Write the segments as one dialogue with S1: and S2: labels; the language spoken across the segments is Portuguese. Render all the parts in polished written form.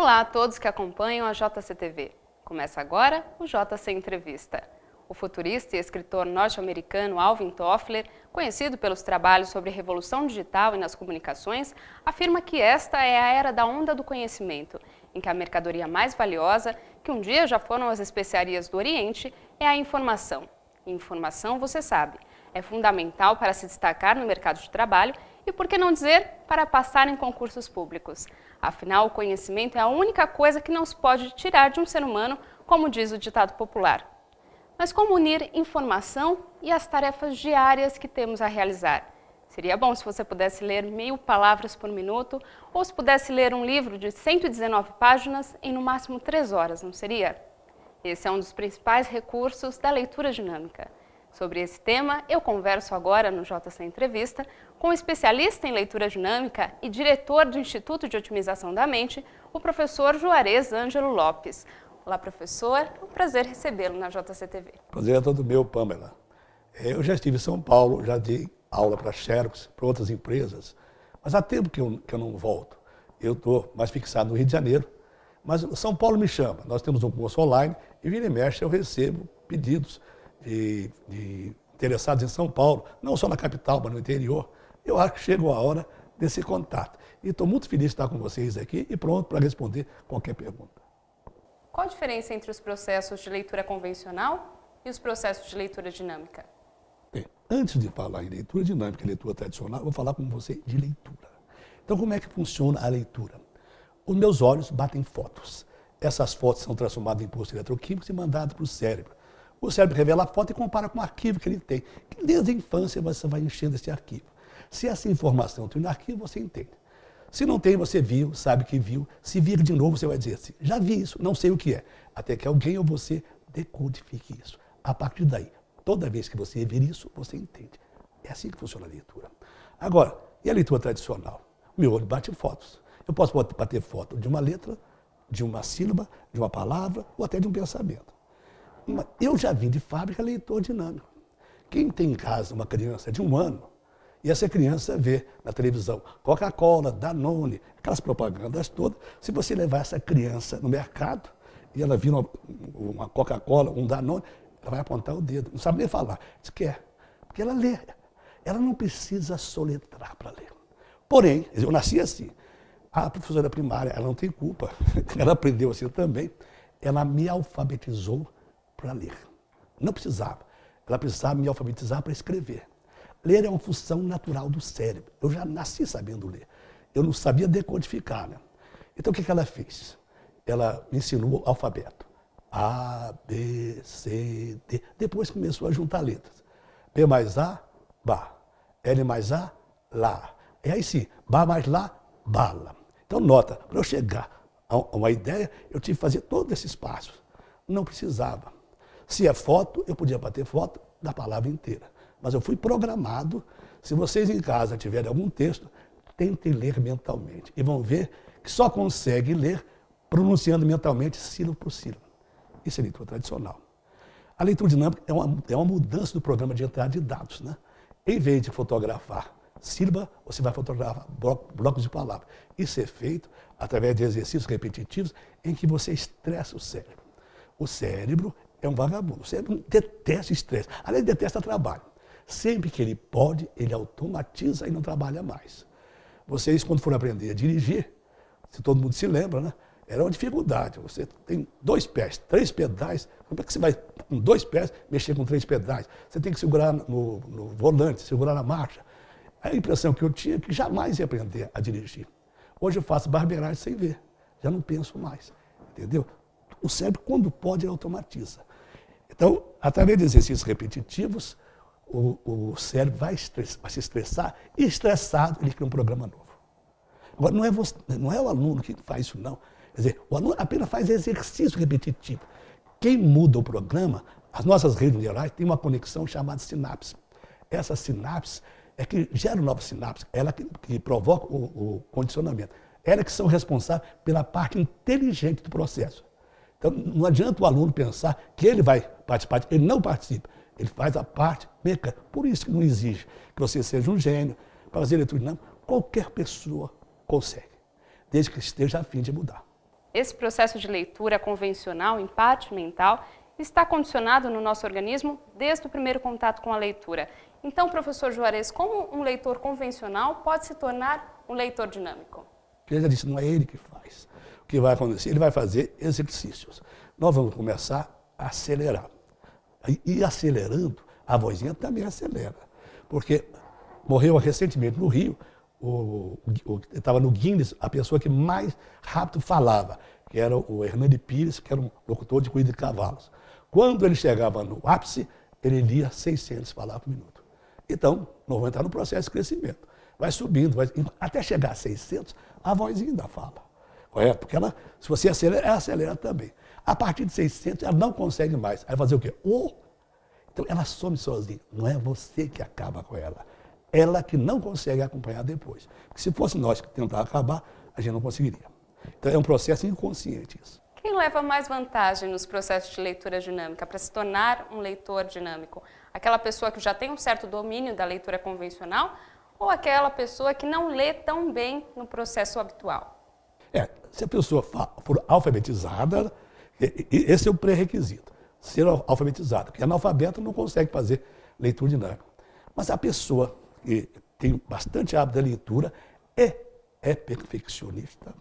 S1: Olá a todos que acompanham a JCTV. Começa agora o JC Entrevista. O futurista e escritor norte-americano Alvin Toffler, conhecido pelos trabalhos sobre revolução digital e nas comunicações, afirma que esta é a era da onda do conhecimento, em que a mercadoria mais valiosa, que um dia já foram as especiarias do Oriente, é a informação. E informação, você sabe, é fundamental para se destacar no mercado de trabalho e, por que não dizer, para passar em concursos públicos. Afinal, o conhecimento é a única coisa que não se pode tirar de um ser humano, como diz o ditado popular. Mas como unir informação e as tarefas diárias que temos a realizar? Seria bom se você pudesse ler 1000 palavras por minuto ou se pudesse ler um livro de 119 páginas em no máximo 3 horas, não seria? Esse é um dos principais recursos da leitura dinâmica. Sobre esse tema, eu converso agora no JC Entrevista com o especialista em leitura dinâmica e diretor do Instituto de Otimização da Mente, o professor Juarez Ângelo Lopes. Olá, professor. É um prazer recebê-lo na JCTV.
S2: Prazer é todo meu, Pamela. Eu já estive em São Paulo, já dei aula para Xerox, para outras empresas, mas há tempo que eu não volto. Eu estou mais fixado no Rio de Janeiro, mas São Paulo me chama. Nós temos um curso online e vira e mexe eu recebo pedidos de interessados em São Paulo, não só na capital, mas no interior. Eu acho que chegou a hora desse contato. E estou muito feliz de estar com vocês aqui e pronto para responder qualquer pergunta.
S1: Qual a diferença entre os processos de leitura convencional e os processos de leitura dinâmica?
S2: Bem, antes de falar em leitura dinâmica e leitura tradicional, eu vou falar com você de leitura. Então, como é que funciona a leitura? Os meus olhos batem fotos. Essas fotos são transformadas em impulsos eletroquímicos e mandadas para o cérebro. O cérebro revela a foto e compara com o arquivo que ele tem. Que desde a infância você vai enchendo esse arquivo. Se essa informação tem no arquivo, você entende. Se não tem, você viu, sabe que viu. Se vir de novo, você vai dizer assim, já vi isso, não sei o que é. Até que alguém ou você decodifique isso. A partir daí, toda vez que você ver isso, você entende. É assim que funciona a leitura. Agora, e a leitura tradicional? O meu olho bate fotos. Eu posso bater foto de uma letra, de uma sílaba, de uma palavra ou até de um pensamento. Eu já vi de fábrica leitor dinâmico. Quem tem em casa uma criança de 1 ano, e essa criança vê na televisão Coca-Cola, Danone, aquelas propagandas todas, se você levar essa criança no mercado e ela vir uma Coca-Cola, um Danone, ela vai apontar o dedo, não sabe nem falar. Diz que é, porque ela lê. Ela não precisa soletrar para ler. Porém, eu nasci assim. A professora primária, ela não tem culpa, ela aprendeu assim também, ela me alfabetizou para ler. Não precisava. Ela precisava me alfabetizar para escrever. Ler é uma função natural do cérebro. Eu já nasci sabendo ler. Eu não sabia decodificar, né? Então, o que ela fez? Ela me ensinou o alfabeto. A, B, C, D. Depois começou a juntar letras. B mais A, Bá. L mais A, Lá. E aí sim, Bá mais Lá, Bala. Então, nota, para eu chegar a uma ideia, eu tive que fazer todos esses passos. Não precisava. Se é foto, eu podia bater foto da palavra inteira. Mas eu fui programado. Se vocês em casa tiverem algum texto, tentem ler mentalmente. E vão ver que só consegue ler pronunciando mentalmente sílabo por sílabo. Isso é leitura tradicional. A leitura dinâmica é uma mudança do programa de entrada de dados, né? Em vez de fotografar sílaba, você vai fotografar blocos de palavras. Isso é feito através de exercícios repetitivos em que você estressa o cérebro. O cérebro é um vagabundo. O cérebro detesta estresse. Além de detesta trabalho. Sempre que ele pode, ele automatiza e não trabalha mais. Vocês, quando forem aprender a dirigir, se todo mundo se lembra, né? Era uma dificuldade. Você tem 2 pés, 3 pedais. Como é que você vai, com 2 pés, mexer com 3 pedais? Você tem que segurar no volante, segurar na marcha. A impressão que eu tinha é que jamais ia aprender a dirigir. Hoje eu faço barbeiragem sem ver. Já não penso mais. Entendeu? O cérebro, quando pode, ele automatiza. Então, através de exercícios repetitivos, o cérebro vai se estressar e, estressado, ele cria um programa novo. Agora, não é o aluno que faz isso, não. Quer dizer, o aluno apenas faz exercício repetitivo. Quem muda o programa, as nossas redes neurais têm uma conexão chamada sinapse. Essa sinapse é que gera novas sinapses, ela que provoca o condicionamento. Ela que são responsáveis pela parte inteligente do processo. Então, não adianta o aluno pensar que ele vai participar, ele não participa. Ele faz a parte mecânica. Por isso que não exige que você seja um gênio. Para fazer leitura dinâmica, qualquer pessoa consegue, desde que esteja a fim de mudar.
S1: esse processo de leitura convencional em parte mental está condicionado no nosso organismo desde o primeiro contato com a leitura. Então, professor Juarez, como um leitor convencional pode se tornar um leitor dinâmico?
S2: Ele já disse, não é ele que faz. O que vai acontecer? Ele vai fazer exercícios. Nós vamos começar a acelerar. E acelerando, a vozinha também acelera. Porque morreu recentemente no Rio, estava no Guinness, a pessoa que mais rápido falava, que era o Hernani Pires, que era um locutor de corrida de cavalos. Quando ele chegava no ápice, ele lia 600 palavras por minuto. Então, nós vamos entrar no processo de crescimento. Vai subindo, até chegar a 600, a vozinha ainda fala. Correto? Porque ela, se você acelera, ela acelera também. A partir de 600, ela não consegue mais. Aí vai fazer o quê? Então, ela some sozinha. Não é você que acaba com ela. Ela que não consegue acompanhar depois. Porque se fosse nós que tentar acabar, a gente não conseguiria. Então, é um processo inconsciente isso.
S1: Quem leva mais vantagem nos processos de leitura dinâmica para se tornar um leitor dinâmico? Aquela pessoa que já tem um certo domínio da leitura convencional ou aquela pessoa que não lê tão bem no processo habitual?
S2: Se a pessoa for alfabetizada, esse é o pré-requisito, ser alfabetizado, porque analfabeto não consegue fazer leitura dinâmica. Mas a pessoa que tem bastante hábito da leitura é perfeccionista.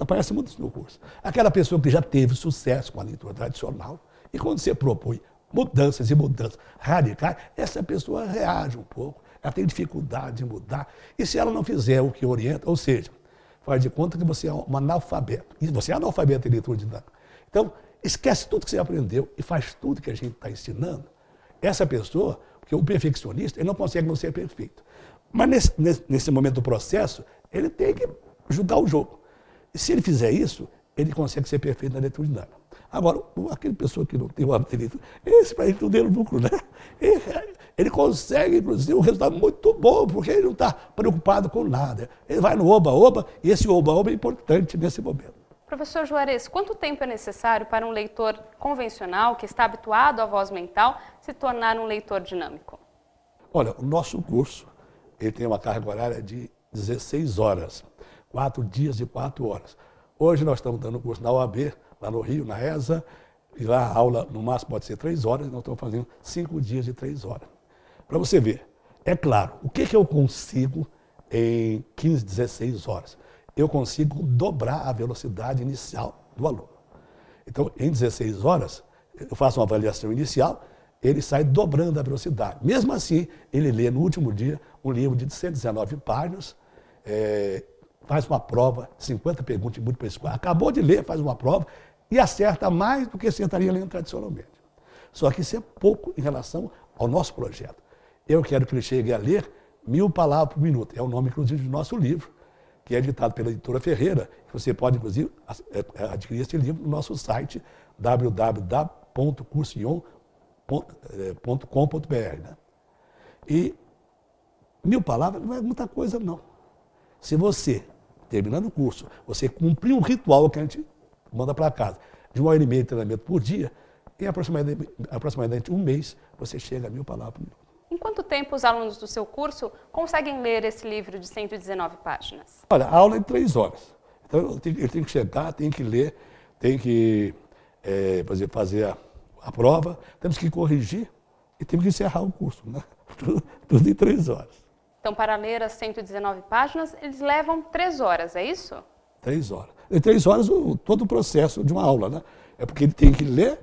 S2: Aparece muito no curso. Aquela pessoa que já teve sucesso com a leitura tradicional, e quando você propõe mudanças e mudanças radicais, essa pessoa reage um pouco, ela tem dificuldade de mudar. E se ela não fizer o que orienta, ou seja, faz de conta que você é um analfabeto. E você é analfabeto em leitura dinâmica. Então, esquece tudo que você aprendeu e faz tudo que a gente está ensinando. Essa pessoa, porque o perfeccionista, ele não consegue não ser perfeito. Mas nesse momento do processo, ele tem que julgar o jogo. E se ele fizer isso, ele consegue ser perfeito na leitura dinâmica. Agora, aquele pessoa que não tem o hábito de leitura, esse para ele não tem lucro, né? Ele consegue, inclusive, um resultado muito bom, porque ele não está preocupado com nada. Ele vai no oba-oba, e esse oba-oba é importante nesse momento.
S1: Professor Juarez, quanto tempo é necessário para um leitor convencional, que está habituado à voz mental, se tornar um leitor dinâmico?
S2: Olha, o nosso curso ele tem uma carga horária de 16 horas, 4 dias de 4 horas. Hoje nós estamos dando curso na OAB, lá no Rio, na ESA, e lá a aula no máximo pode ser 3 horas, e nós estamos fazendo 5 dias de 3 horas. Para você ver, é claro, o que eu consigo em 15, 16 horas? Eu consigo dobrar a velocidade inicial do aluno. Então, em 16 horas, eu faço uma avaliação inicial, ele sai dobrando a velocidade. Mesmo assim, ele lê no último dia um livro de 119 páginas, faz uma prova, 50 perguntas de múltipla escolha. Acabou de ler, faz uma prova e acerta mais do que você estaria lendo tradicionalmente. Só que isso é pouco em relação ao nosso projeto. Eu quero que ele chegue a ler 1000 palavras por minuto. É o nome, inclusive, do nosso livro, que é editado pela editora Ferreira. Você pode, inclusive, adquirir esse livro no nosso site www.cursion.com.br. Né? E 1000 palavras não é muita coisa, não. Se você, terminando o curso, você cumprir um ritual que a gente manda para casa, de 1h30 de treinamento por dia, em aproximadamente um mês, você chega a 1000 palavras por minuto.
S1: Em quanto tempo os alunos do seu curso conseguem ler esse livro de 119 páginas?
S2: Olha, a aula é de 3 horas. Então, ele tem que chegar, tem que ler, tem que fazer a prova, temos que corrigir e temos que encerrar o curso. Né? Tudo em 3 horas.
S1: Então, para ler as 119 páginas, eles levam 3 horas, é isso?
S2: 3 horas. Em 3 horas, todo o processo de uma aula, né? É porque ele tem que ler,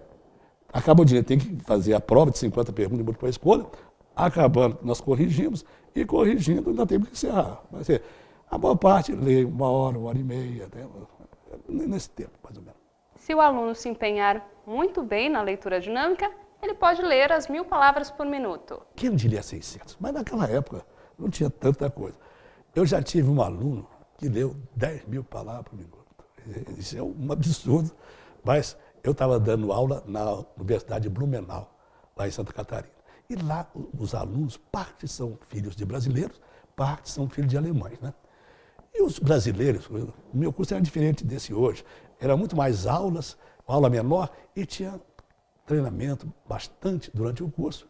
S2: acaba o dia, tem que fazer a prova de 50 perguntas de múltipla escolha, acabando, nós corrigimos, e corrigindo, ainda temos que encerrar. Vai ser, a boa parte lê 1 hora, 1h30, até, nesse tempo, mais ou menos.
S1: Se o aluno se empenhar muito bem na leitura dinâmica, ele pode ler as 1000 palavras por minuto.
S2: Quem diria 600? Mas naquela época não tinha tanta coisa. Eu já tive um aluno que leu 10.000 palavras por minuto. Isso é um absurdo, mas eu estava dando aula na Universidade de Blumenau, lá em Santa Catarina. E lá os alunos, parte são filhos de brasileiros, parte são filhos de alemães. Né? E os brasileiros, o meu curso era diferente desse hoje, era muito mais aulas, uma aula menor, e tinha treinamento bastante durante o curso.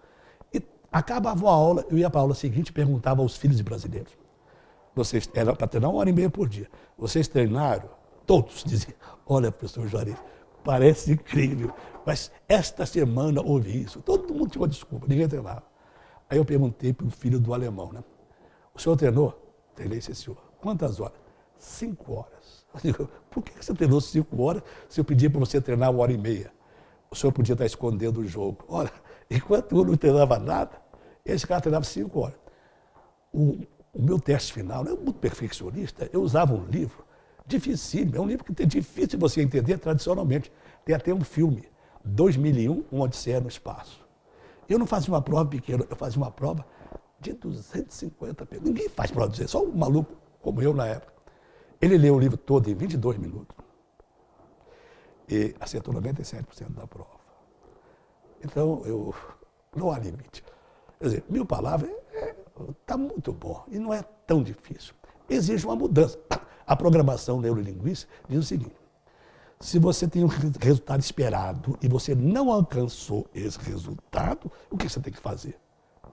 S2: E acabava a aula, eu ia para a aula seguinte e perguntava aos filhos de brasileiros. Era para treinar 1h30 por dia. Vocês treinaram todos diziam, olha, professor Juarez, parece incrível, mas esta semana houve isso. Todo mundo tinha uma desculpa, ninguém treinava. Aí eu perguntei para o filho do alemão, né? O senhor treinou? Treinei, sim, senhor. Quantas horas? 5 horas. Eu digo, por que você treinou 5 horas se eu pedir para você treinar 1h30? O senhor podia estar escondendo o jogo. Olha, enquanto eu não treinava nada, esse cara treinava 5 horas. O meu teste final, não é muito perfeccionista, eu usava um livro dificílimo, é um livro que é difícil você entender tradicionalmente. Tem até um filme, 2001, Uma Odisseia no Espaço. Eu não fazia uma prova pequena, eu fazia uma prova de 250 perguntas. Ninguém faz prova de 200, só um maluco como eu na época. Ele leu o livro todo em 22 minutos e acertou 97% da prova. Então, não há limite. Quer dizer, 1000 palavras está muito bom e não é tão difícil. Exige uma mudança. A programação neurolinguística diz o seguinte: se você tem um resultado esperado e você não alcançou esse resultado, o que você tem que fazer?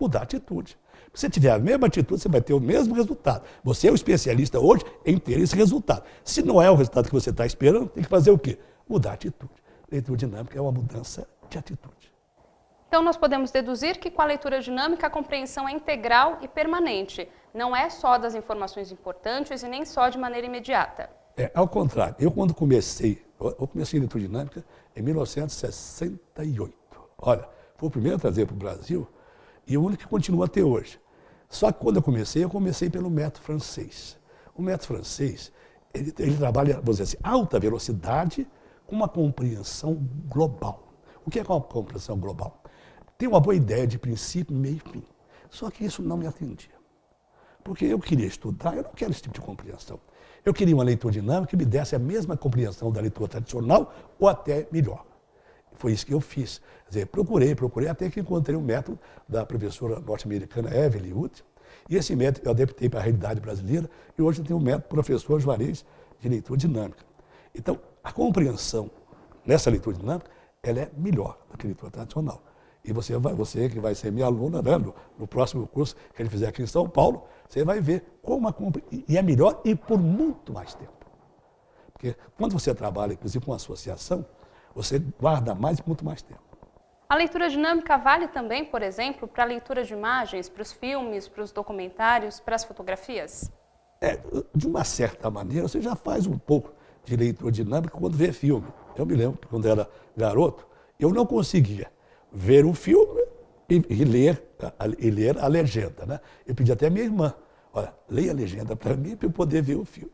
S2: Mudar a atitude. Se você tiver a mesma atitude, você vai ter o mesmo resultado. Você é o especialista hoje em ter esse resultado. Se não é o resultado que você está esperando, tem que fazer o quê? Mudar a atitude. Leitura dinâmica é uma mudança de atitude.
S1: Então, nós podemos deduzir que com a leitura dinâmica a compreensão é integral e permanente. Não é só das informações importantes e nem só de maneira imediata.
S2: Ao contrário. Eu, quando comecei a leitura dinâmica em 1968. Olha, foi o primeiro a trazer para o Brasil e o único que continua até hoje. Só que quando eu comecei pelo método francês. O método francês, ele trabalha, vamos dizer assim, alta velocidade com uma compreensão global. O que é uma compreensão global? Tem uma boa ideia de princípio, meio e fim. Só que isso não me atendia. Porque eu queria estudar, eu não quero esse tipo de compreensão. Eu queria uma leitura dinâmica que me desse a mesma compreensão da leitura tradicional ou até melhor. Foi isso que eu fiz. Quer dizer, procurei, até que encontrei um método da professora norte-americana Evelyn Wood. E esse método eu adaptei para a realidade brasileira e hoje eu tenho o método professor Juarez de leitura dinâmica. Então, a compreensão nessa leitura dinâmica, ela é melhor do que a leitura tradicional. E você que vai ser minha aluna, né, no próximo curso que ele fizer aqui em São Paulo, você vai ver como e é melhor e por muito mais tempo. Porque quando você trabalha, inclusive, com uma associação, você guarda mais e muito mais tempo.
S1: A leitura dinâmica vale também, por exemplo, para a leitura de imagens, para os filmes, para os documentários, para as fotografias?
S2: De uma certa maneira, você já faz um pouco de leitura dinâmica quando vê filme. Eu me lembro que quando eu era garoto, eu não conseguia ver o filme e ler a legenda, né? Eu pedi até a minha irmã, olha, leia a legenda para mim para eu poder ver o filme.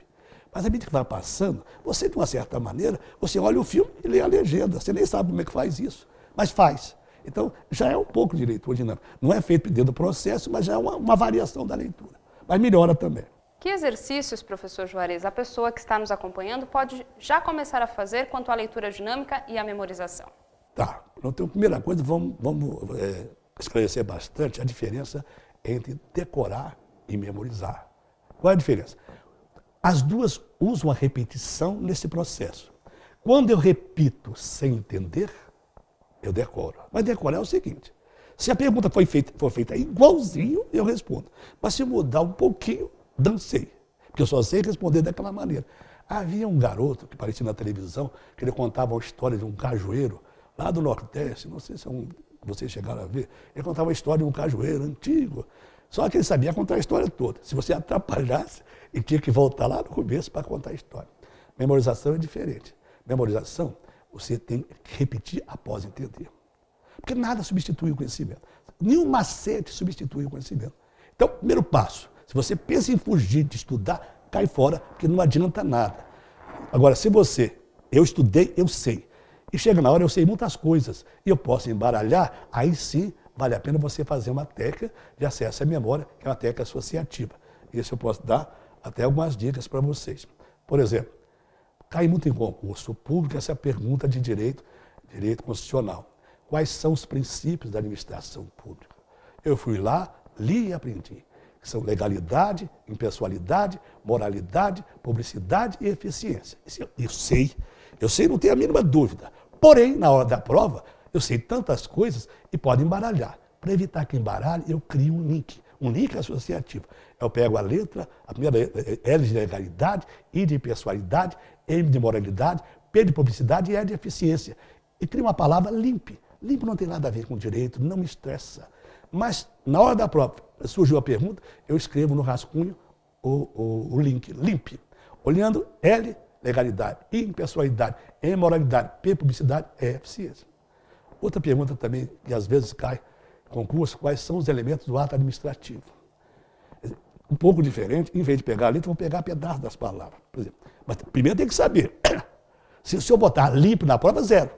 S2: Mas a medida que vai passando, você, de uma certa maneira, você olha o filme e lê a legenda. Você nem sabe como é que faz isso, mas faz. Então, já é um pouco de leitura dinâmica. Não é feito dentro do processo, mas já é uma variação da leitura. Mas melhora também.
S1: Que exercícios, professor Juarez, a pessoa que está nos acompanhando pode já começar a fazer quanto à leitura dinâmica e à memorização?
S2: Tá. Então, primeira coisa, vamos esclarecer bastante a diferença entre decorar e memorizar. Qual é a diferença? As duas usam a repetição nesse processo. Quando eu repito sem entender, eu decoro. Mas decorar é o seguinte: se a pergunta for feita igualzinho, eu respondo. Mas se mudar um pouquinho, dancei. Porque eu só sei responder daquela maneira. Havia um garoto que aparecia na televisão, que ele contava a história de um cajueiro lá do Nordeste, não sei se vocês chegaram a ver. Ele contava a história de um cajueiro antigo. Só que ele sabia contar a história toda. Se você atrapalhasse, ele tinha que voltar lá no começo para contar a história. Memorização é diferente. Memorização, você tem que repetir após entender. Porque nada substitui o conhecimento. Nenhum macete substitui o conhecimento. Então, primeiro passo, se você pensa em fugir de estudar, cai fora, porque não adianta nada. Agora, se eu estudei, eu sei. E chega na hora, eu sei muitas coisas. E eu posso embaralhar, aí sim, vale a pena você fazer uma técnica de acesso à memória, que é uma técnica associativa. Isso eu posso dar até algumas dicas para vocês. Por exemplo, cai muito em concurso público essa pergunta de direito constitucional. Quais são os princípios da administração pública? Eu fui lá, li e aprendi. São legalidade, impessoalidade, moralidade, publicidade e eficiência. Isso eu sei, não tenho a mínima dúvida. Porém, na hora da prova, eu sei tantas coisas e pode embaralhar. Para evitar que embaralhe, eu crio um link, Um link associativo. Eu pego a letra, a primeira L de legalidade, I de pessoalidade, M de moralidade, P de publicidade e E de eficiência. E crio uma palavra limpe. Limpo não tem nada a ver com direito, não me estressa. Mas, na hora da prova, surgiu a pergunta, eu escrevo no rascunho o link, limpe. Olhando L, legalidade, I, impessoalidade, M, moralidade, P, publicidade, E, eficiência. Outra pergunta também, que às vezes cai em concurso, quais são os elementos do ato administrativo? Um pouco diferente, em vez de pegar a letra, vão pegar pedaços das palavras. Por exemplo. Mas primeiro tem que saber. Se eu botar limpo na prova, zero.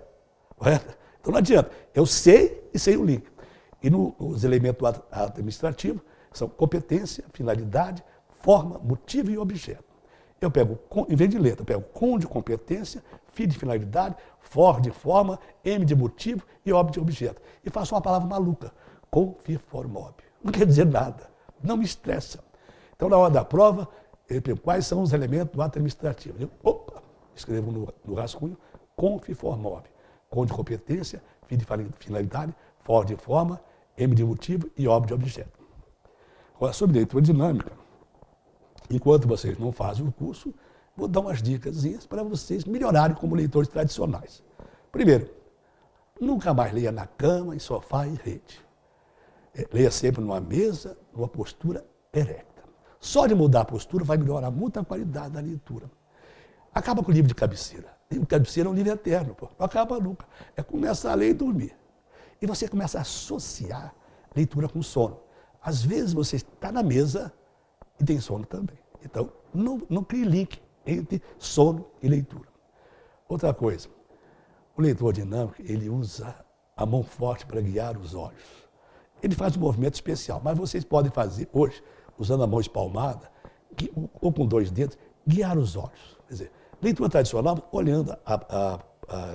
S2: Correto? Então não adianta. Eu sei e sei o link. E os elementos do ato administrativo são competência, finalidade, forma, motivo e objeto. Eu pego, em vez de letra, eu pego com de competência, fi de finalidade, for de forma, M de motivo e ob de objeto. E faço uma palavra maluca, com, fi, for, mob. Não quer dizer nada, não me estressa. Então, na hora da prova, eu pergunto quais são os elementos do ato administrativo. Escrevo no rascunho, com, fi, for, mob. Com de competência, fi de finalidade, for de forma, M de motivo e ob de objeto. Agora, sobre leitura dinâmica, enquanto vocês não fazem o curso, vou dar umas dicas para vocês melhorarem como leitores tradicionais. Primeiro, nunca mais leia na cama, em sofá e rede. Leia sempre numa mesa, numa postura erecta. Só de mudar a postura vai melhorar muito a qualidade da leitura. Acaba com o livro de cabeceira. O livro de cabeceira é um livro eterno, pô. Não acaba nunca. É começar a ler e dormir. E você começa a associar leitura com sono. Às vezes você está na mesa e tem sono também. Então, não crie link entre sono e leitura. Outra coisa, o leitor dinâmico, ele usa a mão forte para guiar os olhos. Ele faz um movimento especial, mas vocês podem fazer hoje, usando a mão espalmada, ou com 2 dedos, guiar os olhos. Quer dizer, leitura tradicional, olhando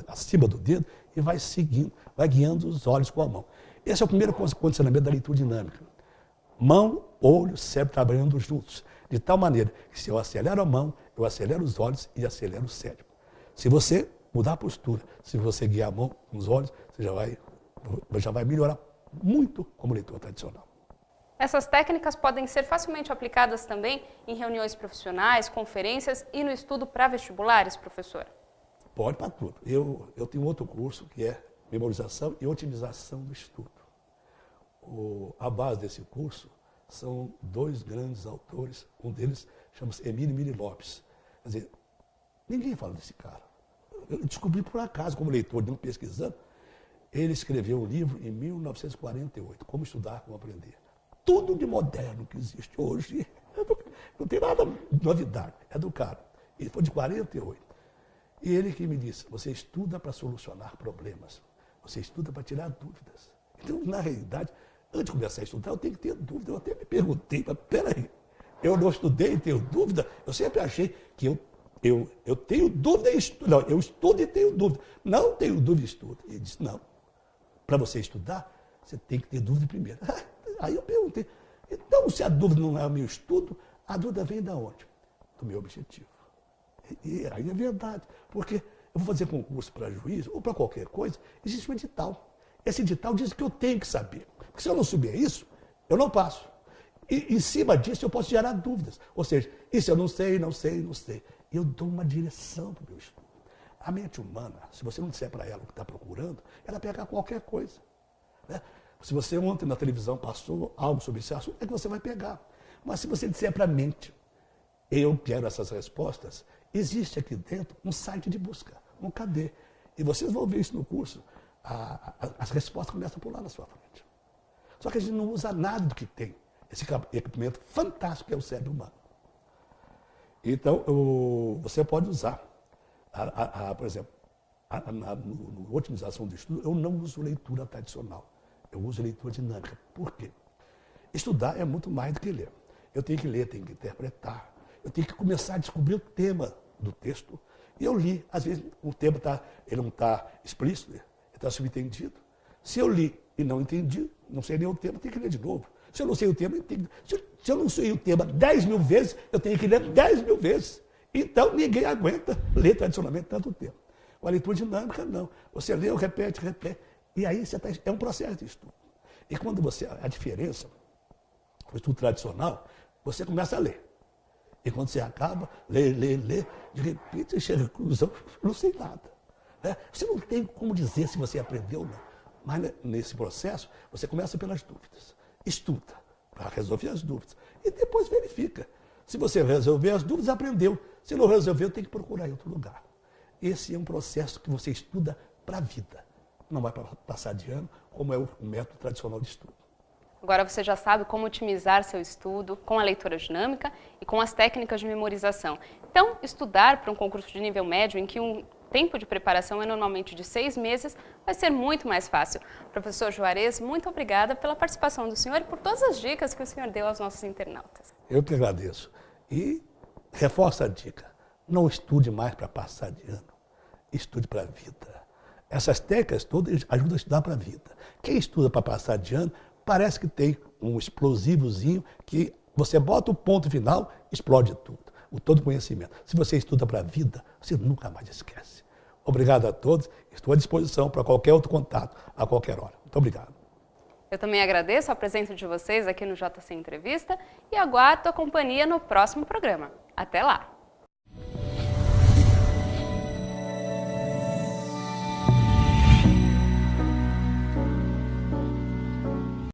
S2: acima do dedo e vai seguindo, vai guiando os olhos com a mão. Esse é o primeiro condicionamento da leitura dinâmica. Mão, olho, cérebro trabalhando juntos. De tal maneira que se eu acelero a mão, eu acelero os olhos e acelero o cérebro. Se você mudar a postura, se você guiar a mão com os olhos, você já vai melhorar muito como leitor tradicional.
S1: Essas técnicas podem ser facilmente aplicadas também em reuniões profissionais, conferências e no estudo para vestibulares, professor?
S2: Pode para tudo. Eu tenho outro curso que é memorização e otimização do estudo. A base desse curso são 2 grandes autores, um deles chama-se Emílio Miri Lopes. Quer dizer, ninguém fala desse cara. Eu descobri por acaso, como leitor, pesquisando, ele escreveu um livro em 1948, Como Estudar, Como Aprender. Tudo de moderno que existe hoje, não tem nada de novidade, é do cara. Ele foi de 48. E ele que me disse, você estuda para solucionar problemas, você estuda para tirar dúvidas. Então, na realidade, antes de começar a estudar, eu tenho que ter dúvida. Eu até me perguntei, mas peraí, eu não estudei e tenho dúvida? Eu sempre achei que eu tenho dúvida e estudo. Não, eu estudo e tenho dúvida. Não tenho dúvida e estudo. Ele disse, não, para você estudar, você tem que ter dúvida primeiro. Aí eu perguntei, então se a dúvida não é o meu estudo, a dúvida vem de onde? Do meu objetivo. E aí é verdade, porque eu vou fazer concurso para juiz ou para qualquer coisa, existe um edital. Esse edital diz que eu tenho que saber. Porque se eu não souber isso, eu não passo. E em cima disso eu posso gerar dúvidas. Ou seja, isso eu não sei. E eu dou uma direção para o meu estudo. A mente humana, se você não disser para ela o que está procurando, ela pega qualquer coisa. Né? Se você ontem na televisão passou algo sobre esse assunto, é que você vai pegar. Mas se você disser para a mente, eu quero essas respostas, existe aqui dentro um site de busca, um KD. E vocês vão ver isso no curso. As respostas começam a pular na sua frente. Só que a gente não usa nada do que tem esse equipamento fantástico que é o cérebro humano. Então, você pode usar, por exemplo, na otimização do estudo, eu não uso leitura tradicional, eu uso leitura dinâmica. Por quê? Estudar é muito mais do que ler. Eu tenho que ler, tenho que interpretar, eu tenho que começar a descobrir o tema do texto. E eu li, às vezes o tema ele não está explícito, ele está subentendido. Se eu li e não entendi, não sei nem o tema, tenho que ler de novo. Se eu não sei o tema, se eu não sei o tema 10.000 vezes, eu tenho que ler 10.000 vezes. Então, ninguém aguenta ler tradicionalmente tanto tempo. Com a leitura dinâmica, não. Você lê, repete. E aí é um processo de estudo. E quando a diferença, o estudo tradicional, você começa a ler. E quando você acaba, lê, de repente você chega à conclusão, eu não sei nada. Né? Você não tem como dizer se você aprendeu ou não. Mas nesse processo, você começa pelas dúvidas. Estuda para resolver as dúvidas. E depois verifica. Se você resolver as dúvidas, aprendeu. Se não resolveu, tem que procurar em outro lugar. Esse é um processo que você estuda para a vida. Não vai para passar de ano, como é o método tradicional de estudo.
S1: Agora você já sabe como otimizar seu estudo com a leitura dinâmica e com as técnicas de memorização. Então, estudar para um concurso de nível médio, em que um tempo de preparação é normalmente de 6 meses, vai ser muito mais fácil. Professor Juarez, muito obrigada pela participação do senhor e por todas as dicas que o senhor deu aos nossos internautas.
S2: Eu que agradeço. E reforço a dica, não estude mais para passar de ano, estude para a vida. Essas técnicas todas ajudam a estudar para a vida. Quem estuda para passar de ano, parece que tem um explosivozinho que você bota o ponto final, explode tudo, o todo conhecimento. Se você estuda para a vida, você nunca mais esquece. Obrigado a todos, estou à disposição para qualquer outro contato, a qualquer hora. Muito obrigado.
S1: Eu também agradeço a presença de vocês aqui no JC Entrevista e aguardo a companhia no próximo programa. Até lá!